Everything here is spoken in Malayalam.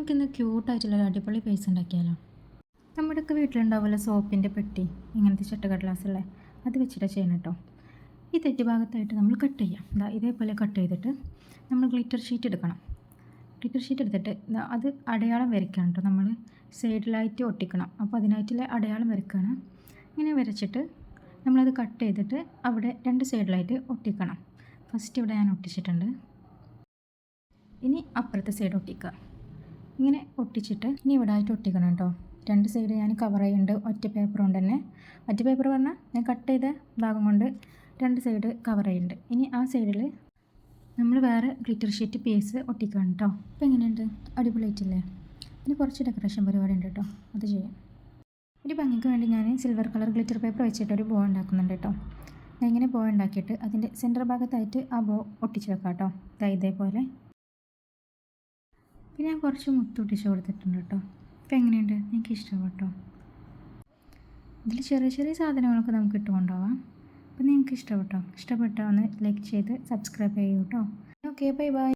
നമുക്കിന്ന് ക്യൂട്ടായിട്ടുള്ളൊരു അടിപൊളി പേസ് ഉണ്ടാക്കിയാലോ. നമ്മുടെയൊക്കെ വീട്ടിലുണ്ടാവുമല്ലോ സോപ്പിൻ്റെ പെട്ടി, ഇങ്ങനത്തെ ചട്ടക്കടലാസുള്ള, അത് വെച്ചിട്ട് ചെയ്യണം കേട്ടോ. ഈ തെറ്റ് ഭാഗത്തായിട്ട് നമ്മൾ കട്ട് ചെയ്യാം. ഇതേപോലെ കട്ട് ചെയ്തിട്ട് നമ്മൾ ഗ്ലിറ്റർ ഷീറ്റ് എടുക്കണം. ഗ്ലിറ്റർ ഷീറ്റ് എടുത്തിട്ട് അത് അടയാളം വരയ്ക്കണം കേട്ടോ. നമ്മൾ സൈഡിലായിട്ട് ഒട്ടിക്കണം. അപ്പോൾ അതിനായിട്ടുള്ള അടയാളം വരയ്ക്കുകയാണ്. ഇങ്ങനെ വരച്ചിട്ട് നമ്മളത് കട്ട് ചെയ്തിട്ട് അവിടെ രണ്ട് സൈഡിലായിട്ട് ഒട്ടിക്കണം. ഫസ്റ്റ് ഇവിടെ ഞാൻ ഒട്ടിച്ചിട്ടുണ്ട്. ഇനി അപ്പുറത്തെ സൈഡ് ഒട്ടിക്കുക. ഇങ്ങനെ ഒട്ടിച്ചിട്ട് ഇനി ഇവിടെ ആയിട്ട് ഒട്ടിക്കണം കേട്ടോ. രണ്ട് സൈഡ് ഞാൻ കവർ ചെയ്യുന്നുണ്ട് ഒറ്റ പേപ്പർ കൊണ്ട് തന്നെ. ഒറ്റ പേപ്പർ പറഞ്ഞാൽ ഞാൻ കട്ട് ചെയ്ത ഭാഗം കൊണ്ട് രണ്ട് സൈഡ് കവർ ചെയ്യുന്നുണ്ട്. ഇനി ആ സൈഡിൽ നമ്മൾ വേറെ ഗ്ലിറ്റർ ഷീറ്റ് പീസ് ഒട്ടിക്കണം കേട്ടോ. അപ്പോൾ എങ്ങനെയുണ്ട്, അടിപൊളിയായിട്ടില്ലേ? ഇനി കുറച്ച് ഡെക്കറേഷൻ പരിപാടി ഉണ്ട് കേട്ടോ, അത് ചെയ്യാം. ഒരു ഭംഗിക്ക് വേണ്ടി ഞാൻ സിൽവർ കളർ ഗ്ലിറ്റർ പേപ്പർ വെച്ചിട്ട് ഒരു ബോ ഉണ്ടാക്കുന്നുണ്ട് കേട്ടോ. ഞാൻ ഇങ്ങനെ ബോ ഉണ്ടാക്കിയിട്ട് അതിൻ്റെ സെൻറ്റർ ഭാഗത്തായിട്ട് ആ ബോ ഒട്ടിച്ച് വെക്കാം കേട്ടോ. ഇതേപോലെ. പിന്നെ ഞാൻ കുറച്ച് മുത്തൊട്ടിച്ച് കൊടുത്തിട്ടുണ്ട് കേട്ടോ. അപ്പോൾ എങ്ങനെയുണ്ട്, എനിക്ക് ഇഷ്ടപ്പെട്ടോ. ഇതിൽ ചെറിയ ചെറിയ സാധനങ്ങളൊക്കെ നമുക്ക് ഇട്ടുകൊണ്ടുപോകാം. അപ്പോൾ നിങ്ങൾക്ക് ഇഷ്ടപ്പെട്ടോ ഒന്ന് ലൈക്ക് ചെയ്ത് സബ്സ്ക്രൈബ് ചെയ്യൂ കേട്ടോ. Okay, bye bye.